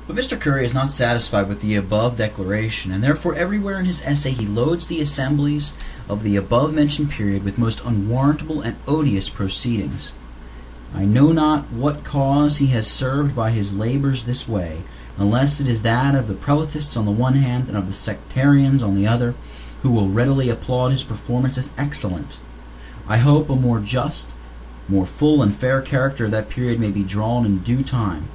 But Mr. Currie is not satisfied with the above declaration, and therefore everywhere in his essay he loads the assemblies of the above-mentioned period with most unwarrantable and odious proceedings. I know not what cause he has served by his labors this way, unless it is that of the prelatists on the one hand and of the sectarians on the other, who will readily applaud his performance as excellent. I hope a more just, more full and fair character of that period may be drawn in due time.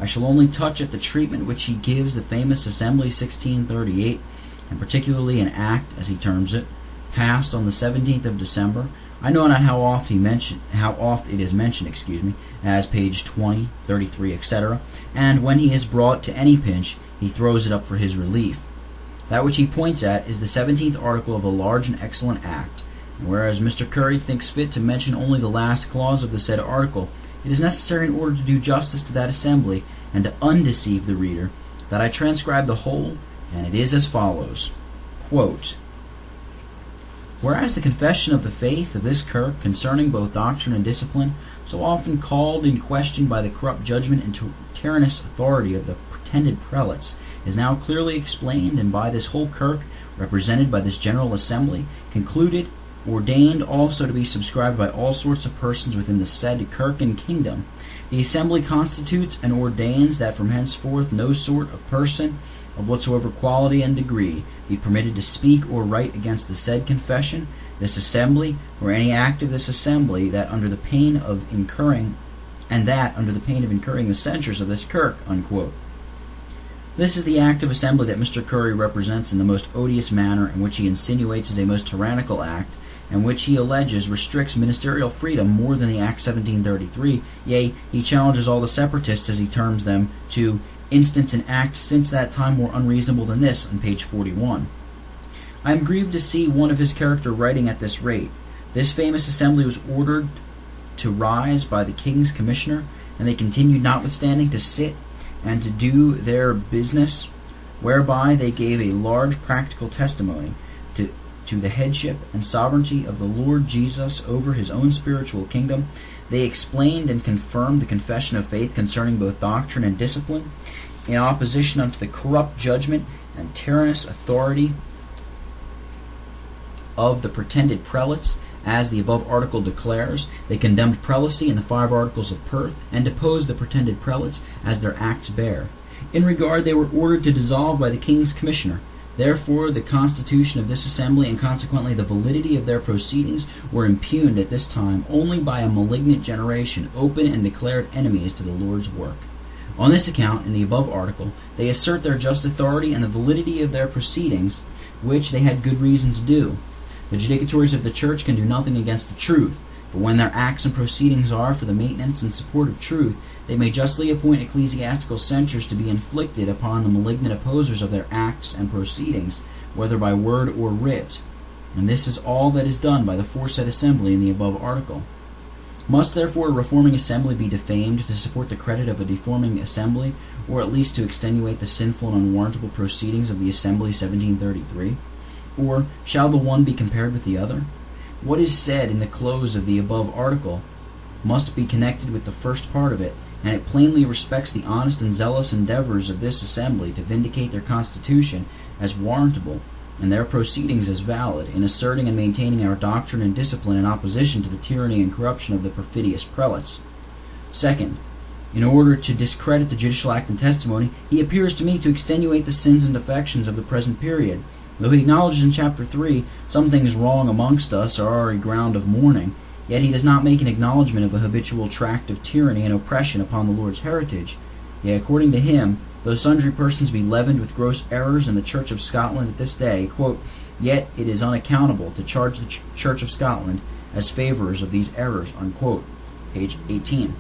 I shall only touch at the treatment which he gives the famous Assembly 1638, and particularly an act, as he terms it, passed on the 17th of December. I know not how oft it is mentioned, as page 20, 33, etc., and when he is brought to any pinch, he throws it up for his relief. That which he points at is the 17th article of a large and excellent act, and whereas Mr. Currie thinks fit to mention only the last clause of the said article, it is necessary in order to do justice to that assembly, and to undeceive the reader, that I transcribe the whole, and it is as follows. Quote, whereas the confession of the faith of this kirk concerning both doctrine and discipline, so often called in question by the corrupt judgment and tyrannous authority of the pretended prelates, is now clearly explained, and by this whole kirk, represented by this General Assembly, concluded, ordained also to be subscribed by all sorts of persons within the said kirk and kingdom, the Assembly constitutes and ordains that from henceforth no sort of person, of whatsoever quality and degree, be permitted to speak or write against the said confession, this Assembly, or any act of this Assembly, that under the pain of incurring the censures of this kirk. Unquote. This is the act of assembly that Mr. Currie represents in the most odious manner, and which he insinuates as a most tyrannical act, and which he alleges restricts ministerial freedom more than the Act 1733. Yea, he challenges all the separatists, as he terms them, to instance an act since that time more unreasonable than this, on page 41. I am grieved to see one of his character writing at this rate. This famous assembly was ordered to rise by the King's Commissioner, and they continued notwithstanding to sit and to do their business, whereby they gave a large practical testimony to the headship and sovereignty of the Lord Jesus over his own spiritual kingdom. They explained and confirmed the confession of faith concerning both doctrine and discipline, in opposition unto the corrupt judgment and tyrannous authority of the pretended prelates, as the above article declares. They condemned prelacy in the 5 articles of Perth, and deposed the pretended prelates, as their acts bear. In regard, they were ordered to dissolve by the King's Commissioner. Therefore, the constitution of this assembly, and consequently the validity of their proceedings, were impugned at this time only by a malignant generation, open and declared enemies to the Lord's work. On this account, in the above article, they assert their just authority and the validity of their proceedings, which they had good reason to do. The judicatories of the Church can do nothing against the truth, but when their acts and proceedings are for the maintenance and support of truth, they may justly appoint ecclesiastical censures to be inflicted upon the malignant opposers of their acts and proceedings, whether by word or writ. And this is all that is done by the foresaid assembly in the above article. Must therefore a reforming assembly be defamed to support the credit of a deforming assembly, or at least to extenuate the sinful and unwarrantable proceedings of the Assembly 1733? Or shall the one be compared with the other? What is said in the close of the above article must be connected with the first part of it, and it plainly respects the honest and zealous endeavors of this assembly to vindicate their constitution as warrantable, and their proceedings as valid, in asserting and maintaining our doctrine and discipline in opposition to the tyranny and corruption of the perfidious prelates. Second, in order to discredit the Judicial Act and Testimony, he appears to me to extenuate the sins and defections of the present period. Though he acknowledges in chapter 3 some things wrong amongst us are a ground of mourning, yet he does not make an acknowledgment of a habitual tract of tyranny and oppression upon the Lord's heritage. Yea, according to him, though sundry persons be leavened with gross errors in the Church of Scotland at this day, quote, yet it is unaccountable to charge the Church of Scotland as favorers of these errors, unquote. Page 18.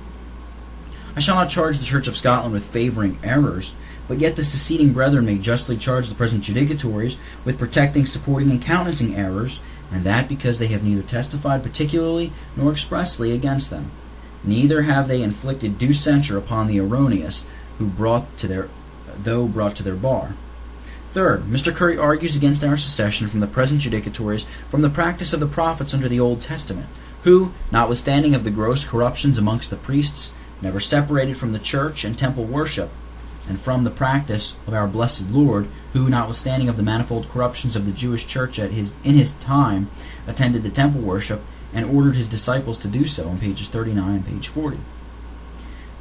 I shall not charge the Church of Scotland with favoring errors, but yet the seceding brethren may justly charge the present judicatories with protecting, supporting, and countenancing errors, and that because they have neither testified particularly nor expressly against them. Neither have they inflicted due censure upon the erroneous, though brought to their bar. Third, Mr. Currie argues against our secession from the present judicatories from the practice of the prophets under the Old Testament, who, notwithstanding of the gross corruptions amongst the priests, never separated from the church and temple worship, and from the practice of our blessed Lord, who, notwithstanding of the manifold corruptions of the Jewish church in his time, attended the temple worship, and ordered his disciples to do so, on pages 39 and page 40.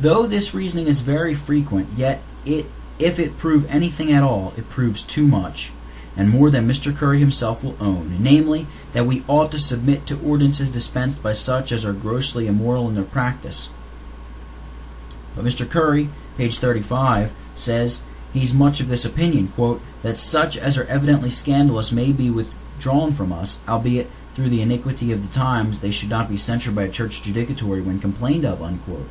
Though this reasoning is very frequent, yet if it prove anything at all, it proves too much, and more than Mr. Currie himself will own, namely, that we ought to submit to ordinances dispensed by such as are grossly immoral in their practice. But Mr. Currie, page 35, says he's much of this opinion, quote, that such as are evidently scandalous may be withdrawn from us, albeit through the iniquity of the times they should not be censured by a church judicatory when complained of, unquote.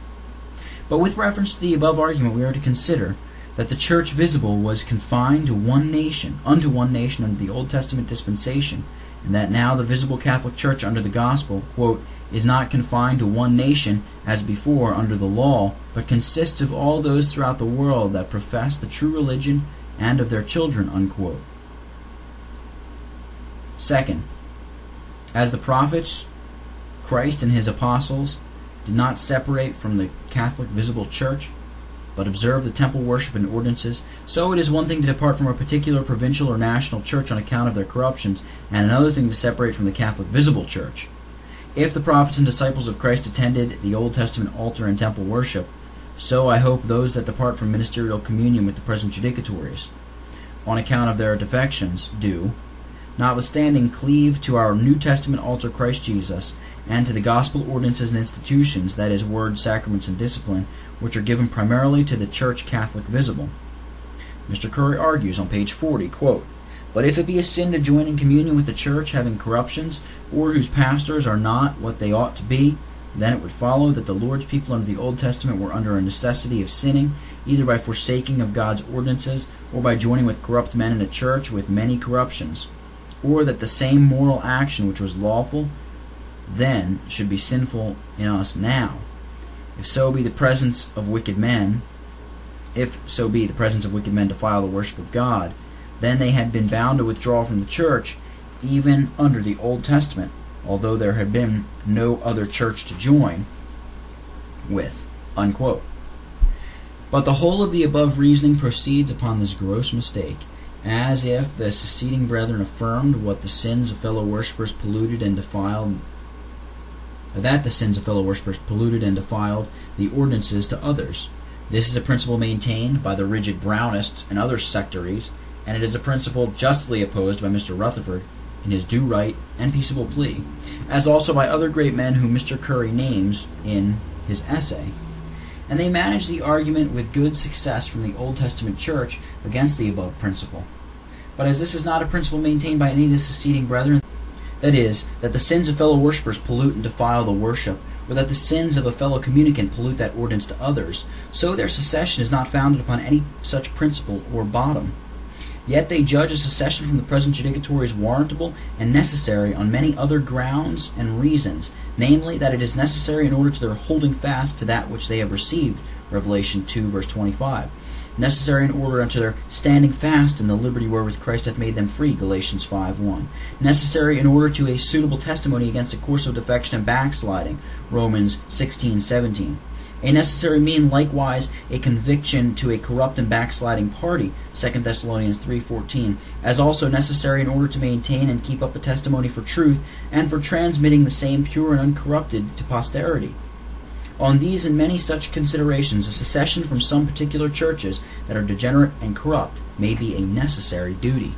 But with reference to the above argument, we are to consider that the church visible was confined to one nation, unto one nation under the Old Testament dispensation, and that now the visible Catholic Church under the gospel, quote, is not confined to one nation as before under the law, but consists of all those throughout the world that profess the true religion and of their children, unquote. Second, as the prophets, Christ and his apostles did not separate from the Catholic visible church, but observe the temple worship and ordinances, so it is one thing to depart from a particular provincial or national church on account of their corruptions, and another thing to separate from the Catholic visible church. If the prophets and disciples of Christ attended the Old Testament altar and temple worship, so I hope those that depart from ministerial communion with the present judicatories, on account of their defections, do, notwithstanding cleave to our New Testament altar Christ Jesus, and to the gospel ordinances and institutions, that is, words, sacraments, and discipline, which are given primarily to the Church Catholic visible. Mr. Currie argues on page 40, quote, but if it be a sin to join in communion with the church having corruptions, or whose pastors are not what they ought to be, then it would follow that the Lord's people under the Old Testament were under a necessity of sinning, either by forsaking of God's ordinances, or by joining with corrupt men in a church with many corruptions, or that the same moral action which was lawful then should be sinful in us now. If so be the presence of wicked men defile the worship of God, then they had been bound to withdraw from the church, even under the Old Testament, although there had been no other church to join with, unquote. But the whole of the above reasoning proceeds upon this gross mistake, as if the seceding brethren affirmed what the sins of fellow worshippers polluted and defiled, the ordinances to others. This is a principle maintained by the rigid Brownists and other sectaries, and it is a principle justly opposed by Mr. Rutherford in his Due Right and Peaceable Plea, as also by other great men whom Mr. Currie names in his essay. And they manage the argument with good success from the Old Testament Church against the above principle. But as this is not a principle maintained by any of the seceding brethren, that is, that the sins of fellow worshippers pollute and defile the worship, or that the sins of a fellow communicant pollute that ordinance to others, so their secession is not founded upon any such principle or bottom. Yet they judge a secession from the present judicatories warrantable and necessary on many other grounds and reasons, namely, that it is necessary in order to their holding fast to that which they have received, Revelation 2, verse 25. Necessary in order unto their standing fast in the liberty wherewith Christ hath made them free, Galatians 5:1. Necessary in order to a suitable testimony against a course of defection and backsliding, Romans 16:17. A necessary mean likewise a conviction to a corrupt and backsliding party, 2 Thessalonians 3:14, as also necessary in order to maintain and keep up a testimony for truth, and for transmitting the same pure and uncorrupted to posterity. On these and many such considerations, a secession from some particular churches that are degenerate and corrupt may be a necessary duty.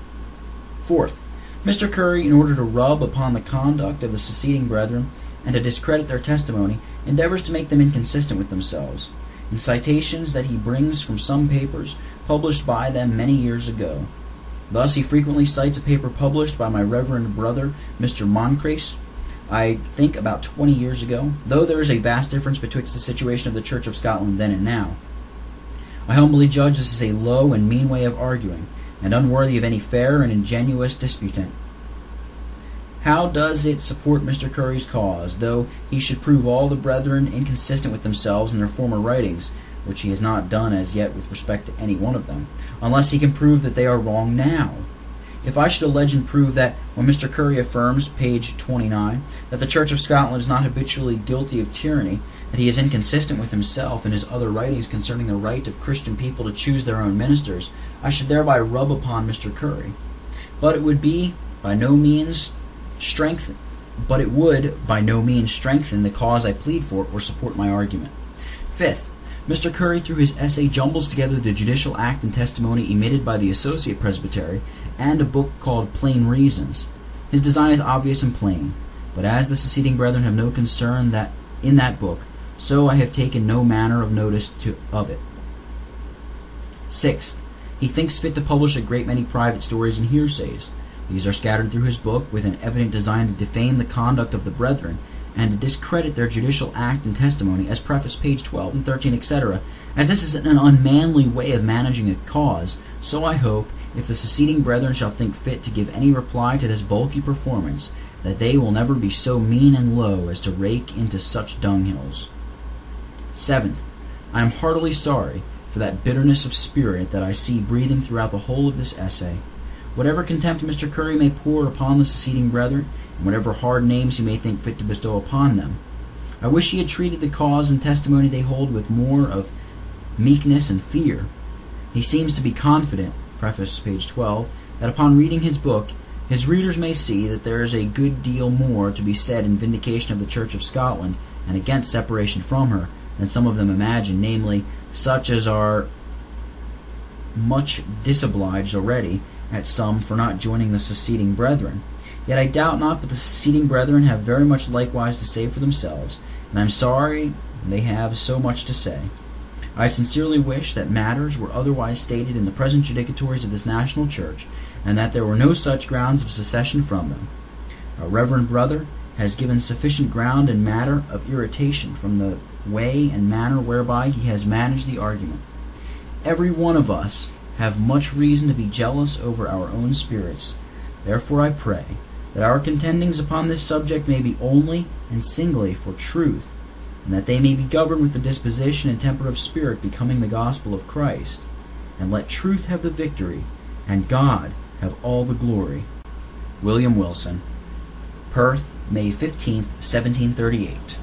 Fourth, Mr. Currie, in order to rub upon the conduct of the seceding brethren and to discredit their testimony, endeavors to make them inconsistent with themselves, in citations that he brings from some papers published by them many years ago. Thus he frequently cites a paper published by my reverend brother, Mr. Moncrace, I think about 20 years ago, though there is a vast difference betwixt the situation of the Church of Scotland then and now. I humbly judge this is a low and mean way of arguing, and unworthy of any fair and ingenuous disputant. How does it support Mr. Currie's cause, though he should prove all the brethren inconsistent with themselves in their former writings, which he has not done as yet with respect to any one of them, unless he can prove that they are wrong now? If I should allege and prove that, when Mr. Currie affirms, page 29, that the Church of Scotland is not habitually guilty of tyranny, that he is inconsistent with himself and his other writings concerning the right of Christian people to choose their own ministers, I should thereby rub upon Mr. Currie. But it would by no means strengthen the cause I plead for or support my argument. Fifth, Mr. Currie, through his essay, jumbles together the Judicial Act and Testimony emitted by the Associate Presbytery and a book called Plain Reasons. His design is obvious and plain, but as the seceding brethren have no concern in that book, so I have taken no manner of notice of it. Sixth, he thinks fit to publish a great many private stories and hearsays. These are scattered through his book with an evident design to defame the conduct of the brethren and to discredit their judicial act and testimony, as preface page 12 and 13, etc. As this is an unmanly way of managing a cause, so I hope, if the seceding brethren shall think fit to give any reply to this bulky performance, that they will never be so mean and low as to rake into such dunghills. Seventh, I am heartily sorry for that bitterness of spirit that I see breathing throughout the whole of this essay. Whatever contempt Mr. Currie may pour upon the seceding brethren, and whatever hard names he may think fit to bestow upon them, I wish he had treated the cause and testimony they hold with more of meekness and fear. He seems to be confident, preface page 12, that upon reading his book, his readers may see that there is a good deal more to be said in vindication of the Church of Scotland and against separation from her than some of them imagine, namely, such as are much disobliged already at some for not joining the seceding brethren. Yet I doubt not but the seceding brethren have very much likewise to say for themselves, and I am sorry they have so much to say. I sincerely wish that matters were otherwise stated in the present judicatories of this national church, and that there were no such grounds of secession from them. Our reverend brother has given sufficient ground and matter of irritation from the way and manner whereby he has managed the argument. Every one of us have much reason to be jealous over our own spirits. Therefore I pray that our contendings upon this subject may be only and singly for truth, and that they may be governed with the disposition and temper of spirit becoming the gospel of Christ. And let truth have the victory, and God have all the glory. William Wilson, Perth, May 15, 1738.